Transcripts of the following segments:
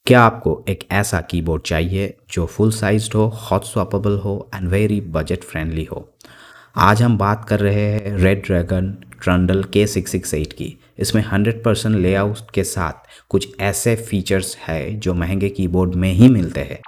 क्या आपको एक ऐसा कीबोर्ड चाहिए जो फुल साइज्ड हो, हॉट स्वैपेबल हो एंड वेरी बजट फ्रेंडली हो? आज हम बात कर रहे हैं रेड ड्रैगन ट्रंडल K668 की। इसमें 100% लेआउट के साथ कुछ ऐसे फीचर्स है जो महंगे कीबोर्ड में ही मिलते हैं।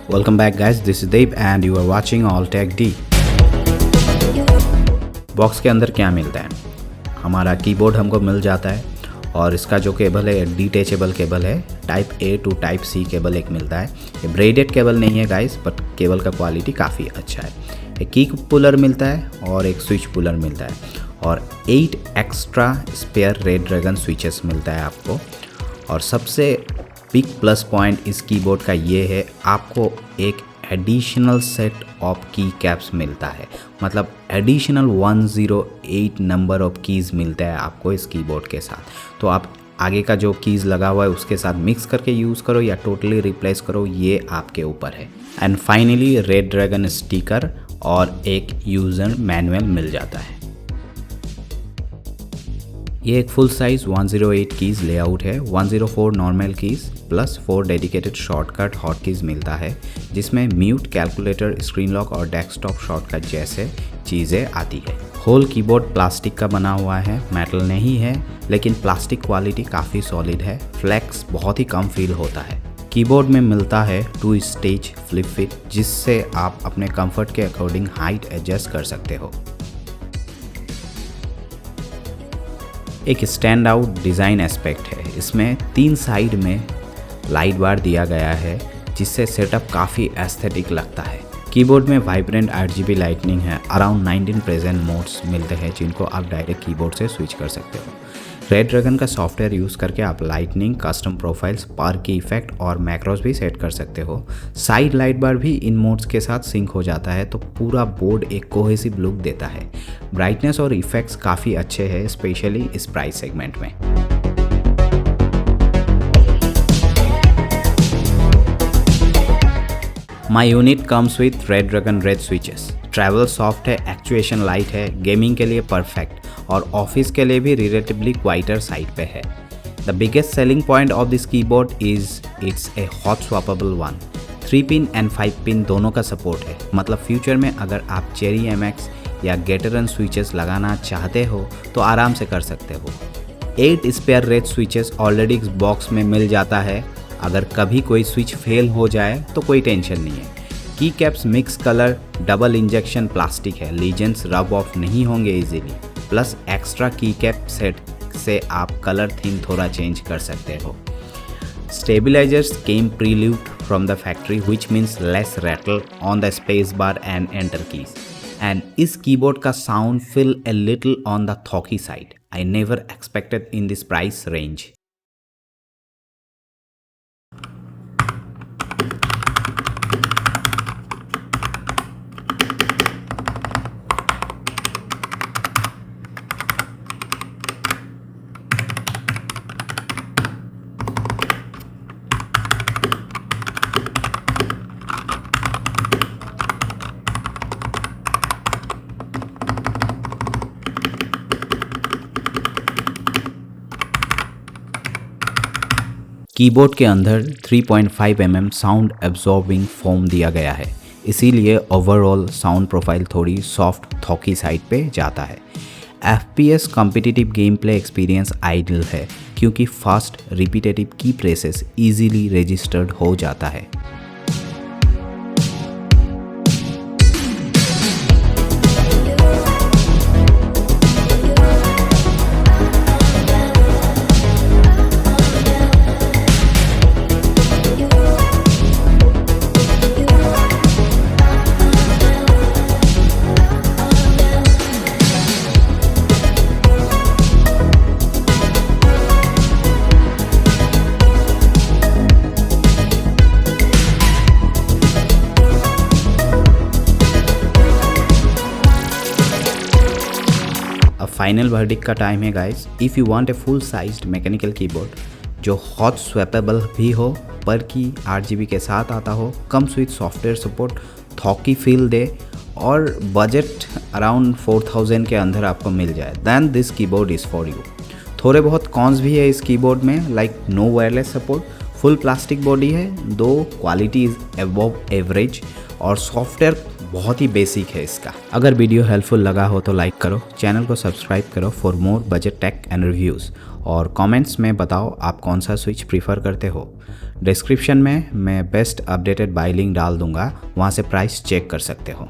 Welcome back guys, this is Dev and you are watching all tech D. Box के अंदर क्या मिलता है? हमारा कीबोर्ड हमको मिल जाता है और इसका जो केबल है डिटैचेबल केबल है, type A to type C cable एक मिलता है। ये ब्रेडेड केबल नहीं है गाइस, बट केबल का क्वालिटी काफ़ी अच्छा है। एक की पुलर मिलता है और एक स्विच पुलर मिलता है और 8 extra spare red dragon switches मिलता है आपको। और सबसे बिग प्लस पॉइंट इस कीबोर्ड का ये है, आपको एक additional set of key caps मिलता है। मतलब एडिशनल 108 नंबर ऑफ कीज़ मिलता है आपको इस कीबोर्ड के साथ। तो आप आगे का जो कीज़ लगा हुआ है उसके साथ मिक्स करके यूज़ करो या टोटली रिप्लेस करो, ये आपके ऊपर है। And finally red dragon sticker और एक यूज़र मैनुअल मिल जाता है। ये एक फुल साइज 108 कीज़ लेआउट है। 104 normal keys plus 4 dedicated shortcut hot keys मिलता है, जिसमें म्यूट, कैलकुलेटर, स्क्रीन लॉक और डेस्कटॉप शॉर्टकट जैसे चीज़ें आती है। होल कीबोर्ड प्लास्टिक का बना हुआ है, मेटल नहीं है, लेकिन प्लास्टिक क्वालिटी काफ़ी सॉलिड है। फ्लेक्स बहुत ही कम फील होता है। कीबोर्ड में मिलता है 2 स्टेज फ्लिप फिट, जिससे आप अपने कंफर्ट के अकॉर्डिंग हाइट एडजस्ट कर सकते हो। एक स्टैंड आउट डिज़ाइन एस्पेक्ट है, इसमें 3 साइड में लाइट बार दिया गया है, जिससे सेटअप काफ़ी एस्थेटिक लगता है। कीबोर्ड में वाइब्रेंट RGB लाइटनिंग है। अराउंड 19 प्रेजेंट मोड्स मिलते हैं जिनको आप डायरेक्ट कीबोर्ड से स्विच कर सकते हो। रेड ड्रैगन का सॉफ्टवेयर यूज़ करके आप लाइटनिंग, कस्टम प्रोफाइल्स, पार की इफेक्ट और मैक्रोस भी सेट कर सकते हो। साइड लाइट बार भी इन मोड्स के साथ सिंक हो जाता है, तो पूरा बोर्ड एक कोहेसिव लुक देता है। ब्राइटनेस और इफेक्ट्स काफ़ी अच्छे हैं, स्पेशली इस प्राइस सेगमेंट में। My unit comes with red dragon red switches. Travel soft है, एक्चुएशन लाइट है, गेमिंग के लिए परफेक्ट और ऑफिस के लिए भी रिलेटिवली क्वाइटर साइड पे है। The biggest selling point of this keyboard is it's a hot swappable one. 3 pin and 5 pin दोनों का सपोर्ट है। मतलब फ्यूचर में अगर आप चेरी MX या गेटरन स्विचेस लगाना चाहते हो तो आराम से कर सकते हो। 8 स्पेयर रेड स्विचेस ऑलरेडी इस बॉक्स में मिल जाता है। अगर कभी कोई स्विच फेल हो जाए तो कोई टेंशन नहीं है। Key caps mix colour double injection plastic है, लीजेंड्स रब ऑफ नहीं होंगे easily. Plus extra key cap set से आप कलर थीम थोड़ा चेंज कर सकते हो। Stabilisers came prelubed from the factory, which means less rattle on the space bar and enter keys. And इस कीबोर्ड का sound feel a little on the thocky side. I never expected in this price range. Keyboard के अंदर 3.5 mm sound absorbing foam दिया गया है, इसीलिए overall sound profile थोड़ी soft thocky side पे जाता है। FPS competitive game play experience ideal है, क्योंकि fast repetitive key presses easily registered हो जाता है। अब फाइनल वर्डिक्ट का टाइम है guys. If you want a full sized mechanical keyboard जो हॉट स्वैपेबल भी हो, पर की 8GB के साथ आता हो, comes with software support, thocky feel दे और बजट अराउंड 4000 के अंदर आपको मिल जाए, then this keyboard is for you. थोड़े बहुत कॉन्स भी है इस कीबोर्ड में, like no wireless support, full plastic body है, दो क्वालिटी इज़ अबव एवरेज और सॉफ्टवेयर बहुत ही बेसिक है इसका। अगर वीडियो हेल्पफुल लगा हो तो लाइक करो, चैनल को सब्सक्राइब करो for more budget tech and reviews, और कमेंट्स में बताओ आप कौन सा स्विच प्रीफर करते हो। डिस्क्रिप्शन में मैं बेस्ट अपडेटेड बाय लिंक डाल दूंगा, वहाँ से प्राइस चेक कर सकते हो।